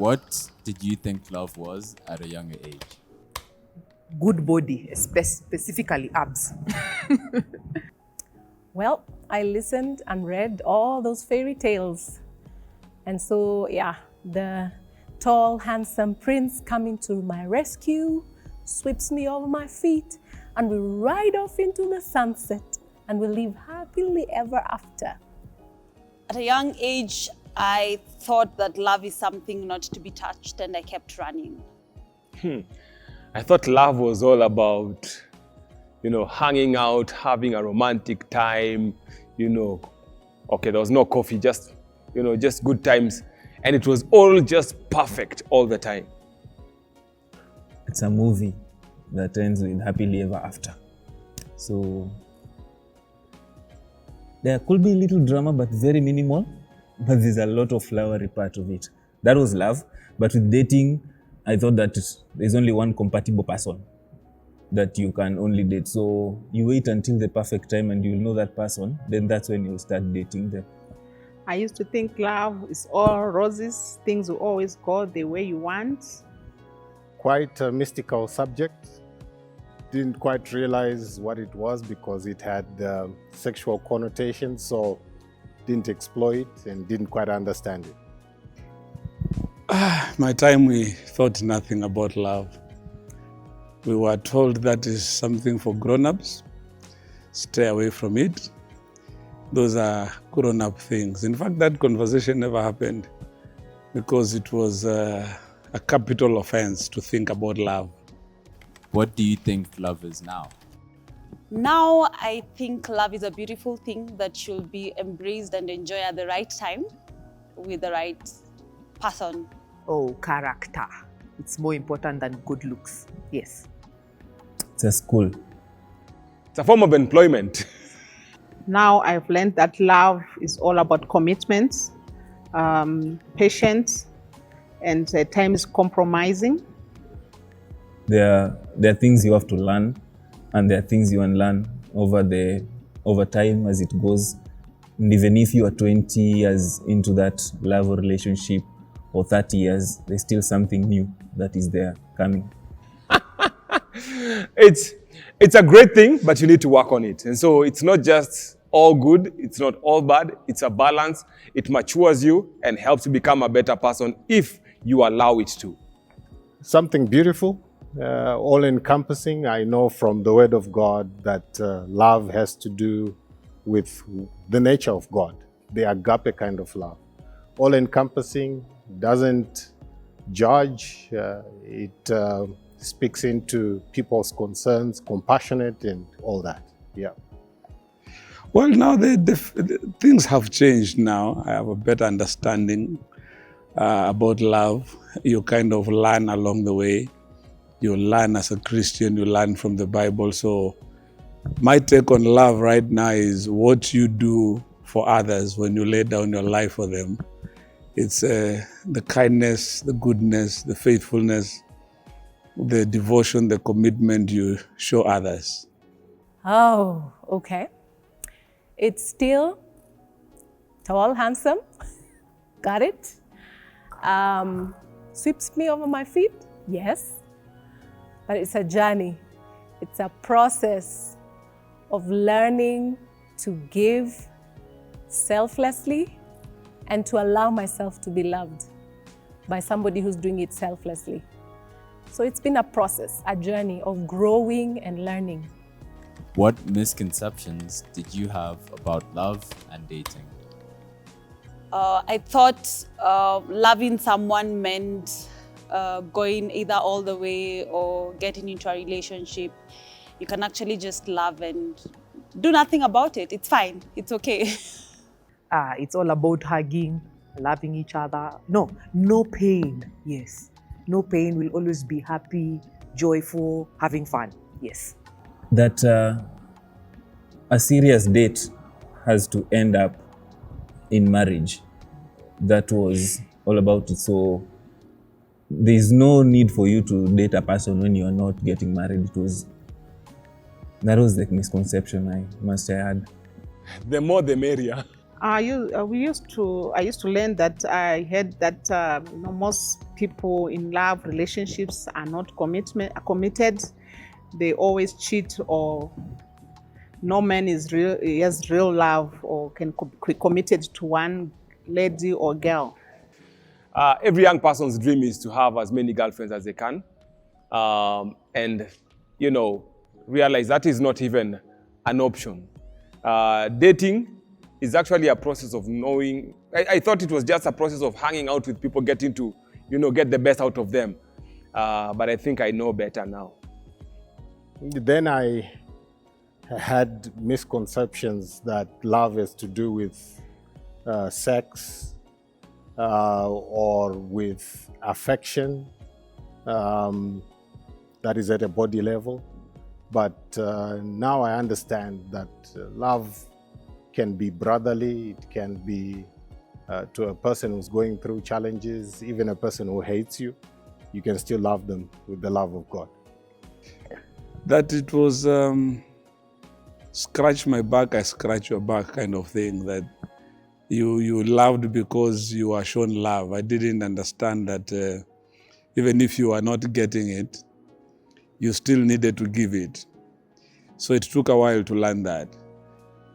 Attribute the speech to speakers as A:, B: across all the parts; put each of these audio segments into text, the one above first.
A: What did you think love was at a younger age?
B: Good body, specifically abs.
C: Well, I listened and read all those fairy tales. And so, yeah, the tall, handsome prince coming to my rescue, sweeps me over my feet, and we ride off into the sunset, and we live happily ever after.
D: At a young age, I thought that love is something not to be touched, and I kept running.
E: I thought love was all about, hanging out, having a romantic time, okay, there was no coffee, just good times. And it was all just perfect all the time.
F: It's a movie that ends with happily ever after. So there could be a little drama, but very minimal. But there's a lot of flowery part of it. That was love. But with dating, I thought that there's only one compatible person that you can only date. So you wait until the perfect time and you'll know that person. Then that's when you'll start dating them.
G: I used to think love is all roses. Things will always go the way you want.
H: Quite a mystical subject. Didn't quite realize what it was because it had sexual connotations, so didn't explore it and didn't quite understand it.
I: My time, we thought nothing about love. We were told that is something for grown-ups. Stay away from it. Those are grown-up things. In fact, that conversation never happened because it was a capital offense to think about love.
A: What do you think love is now?
D: Now, I think love is a beautiful thing that should be embraced and enjoyed at the right time with the right person.
B: Oh, character. It's more important than good looks. Yes.
F: It's a school.
E: It's a form of employment.
G: Now I've learned that love is all about commitment, patience, and at times compromising.
F: There are things you have to learn, and there are things you unlearn over time as it goes. And even if you are 20 years into that love or relationship, or 30 years, there's still something new that is there coming.
E: It's a great thing, but you need to work on it. And so it's not just all good, it's not all bad, it's a balance. It matures you and helps you become a better person if you allow it to.
H: Something beautiful, all-encompassing. I know from the Word of God that love has to do with the nature of God, the agape kind of love. All-encompassing, doesn't judge, it speaks into people's concerns, compassionate and all that. Yeah.
I: Well, now the things have changed now. I have a better understanding about love. You kind of learn along the way. You learn as a Christian, you learn from the Bible. So my take on love right now is what you do for others when you lay down your life for them. It's the kindness, the goodness, the faithfulness, the devotion, the commitment you show others.
C: Oh, okay. It's still tall, handsome. Got it? Sweeps me over my feet? Yes. But it's a journey. It's a process of learning to give selflessly and to allow myself to be loved by somebody who's doing it selflessly. So it's been a process, a journey of growing and learning.
A: What misconceptions did you have about love and dating?
D: I thought loving someone meant going either all the way or getting into a relationship. You can actually just love and do nothing about it. It's fine. It's okay.
B: It's all about hugging, loving each other. No pain. Yes. No pain. Will always be happy, joyful, having fun. Yes.
F: That a serious date has to end up in marriage. That was all about it. So there's no need for you to date a person when you're not getting married. That was the misconception I must have had.
E: The more the merrier.
G: I used to learn that I heard that most people in love relationships are not committed. They always cheat, or no man is real, has real love or can be committed to one lady or girl.
E: Every young person's dream is to have as many girlfriends as they can. And, realize that is not even an option. Dating is actually a process of knowing. I thought it was just a process of hanging out with people, getting to, get the best out of them. But I think I know better now.
H: Then I had misconceptions that love has to do with sex or with affection that is at a body level. But now I understand that love can be brotherly, it can be to a person who's going through challenges, even a person who hates you, you can still love them with the love of God.
I: That it was scratch my back, I scratch your back kind of thing, that you loved because you were shown love. I didn't understand that even if you are not getting it, you still needed to give it. So it took a while to learn that.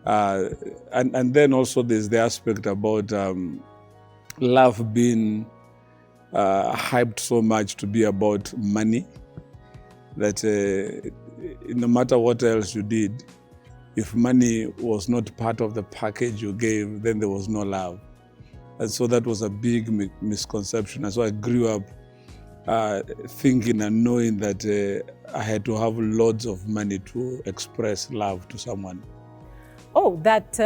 I: And then also there's the aspect about love being hyped so much to be about money, that no matter what else you did, if money was not part of the package you gave, then there was no love. And so that was a big misconception. And so I grew up thinking and knowing that I had to have loads of money to express love to someone.
C: Oh, that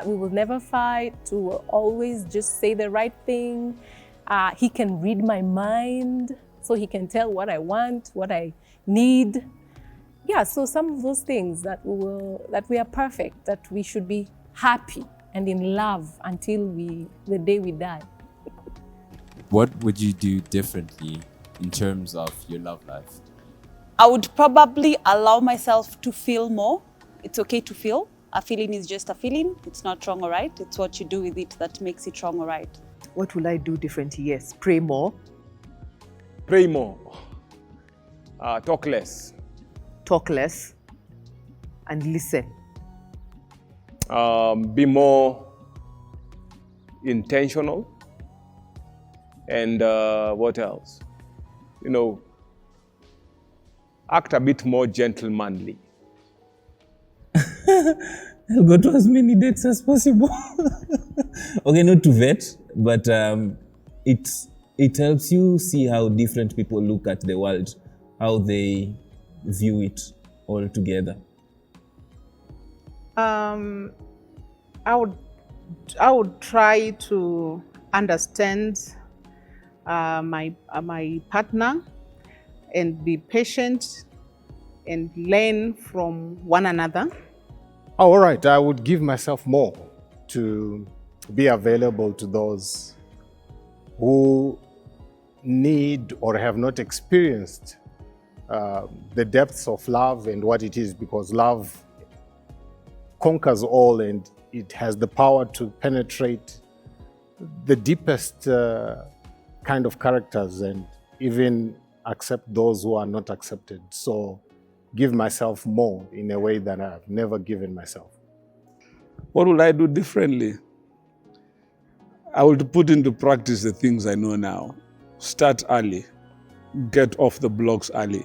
C: we will never fight, we will always just say the right thing. He can read my mind, so he can tell what I want, what I need. Yeah, so some of those things that we are perfect, that we should be happy and in love until the day we die.
A: What would you do differently in terms of your love life?
D: I would probably allow myself to feel more. It's okay to feel. A feeling is just a feeling. It's not wrong or right. It's what you do with it that makes it wrong or right.
B: What will I do differently? Yes, pray more.
E: Pray more. Talk less.
B: Talk less. And listen.
E: Be more intentional. And what else? Act a bit more gentlemanly.
F: I'll go to as many dates as possible. Okay, not to vet, but it helps you see how different people look at the world, how they view it all together.
G: I would try to understand my partner and be patient and learn from one another.
H: All right, I would give myself more to be available to those who need or have not experienced the depths of love and what it is, because love conquers all and it has the power to penetrate the deepest kind of characters and even accept those who are not accepted. So give myself more in a way that I've never given myself.
I: What would I do differently? I would put into practice the things I know now. Start early. Get off the blocks early.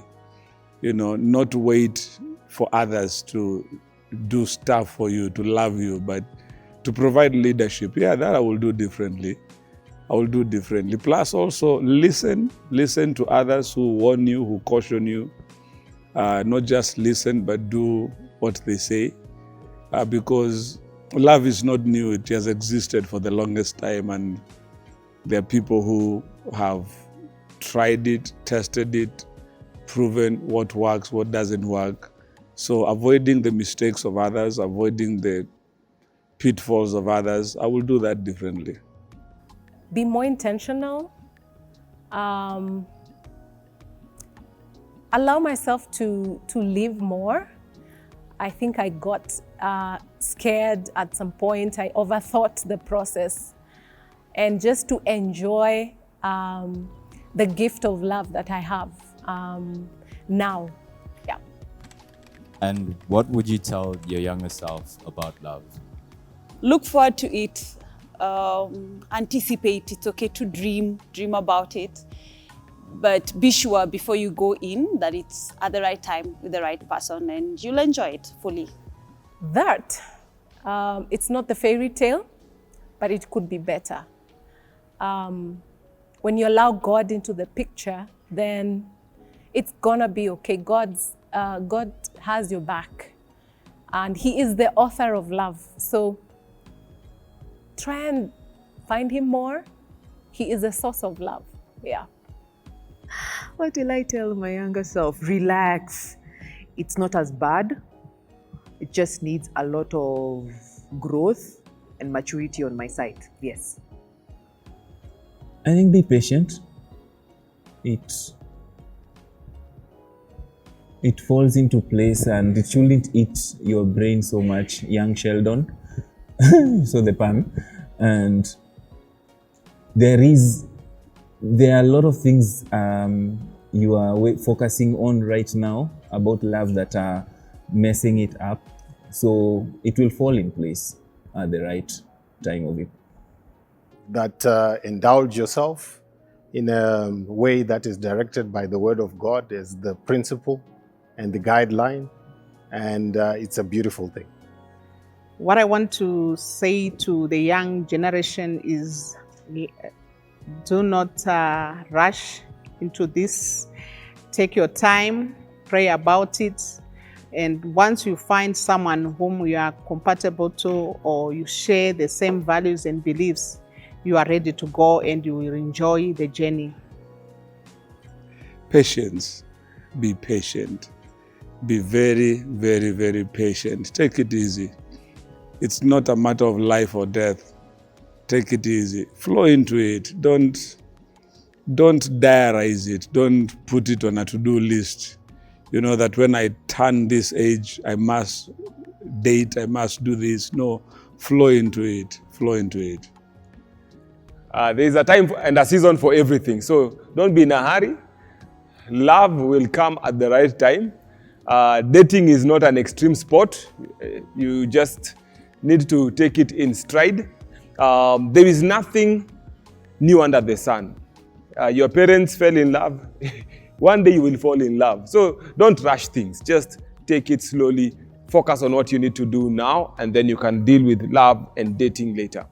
I: Not wait for others to do stuff for you, to love you, but to provide leadership. Yeah, that I will do differently. Plus also listen to others who warn you, who caution you. Not just listen, but do what they say. Because love is not new. It has existed for the longest time. And there are people who have tried it, tested it, proven what works, what doesn't work. So avoiding the mistakes of others, avoiding the pitfalls of others, I will do that differently.
C: Be more intentional. Allow myself to live more. I think I got scared at some point. I overthought the process. And just to enjoy the gift of love that I have now. Yeah.
A: And what would you tell your younger self about love?
D: Look forward to it. Anticipate. It's okay to dream about it. But be sure before you go in that it's at the right time with the right person, and you'll enjoy it fully.
C: That, it's not the fairy tale, but it could be better. When you allow God into the picture, then it's gonna be okay. God has your back, and He is the author of love. So try and find Him more. He is the source of love. Yeah.
B: What will I tell my younger self? Relax. It's not as bad. It just needs a lot of growth and maturity on my side. Yes.
F: I think be patient. It falls into place and it shouldn't eat your brain so much, young Sheldon. So the pun. And there are a lot of things you are focusing on right now about love that are messing it up. So it will fall in place at the right time of it.
H: That indulge yourself in a way that is directed by the Word of God as the principle and the guideline, and it's a beautiful thing.
G: What I want to say to the young generation is do not rush into this. Take your time, pray about it, and once you find someone whom you are compatible to or you share the same values and beliefs, you are ready to go and you will enjoy the journey.
I: Patience. Be patient. Be very, very, very patient. Take it easy. It's not a matter of life or death. Take it easy. Flow into it. Don't diarize it. Don't put it on a to-do list. You know that when I turn this age, I must date, I must do this. No, flow into it. Flow into it.
E: There is a time and a season for everything. So don't be in a hurry. Love will come at the right time. Dating is not an extreme sport. You just need to take it in stride. There is nothing new under the sun. Your parents fell in love. One day you will fall in love. So don't rush things. Just take it slowly. Focus on what you need to do now, and then you can deal with love and dating later.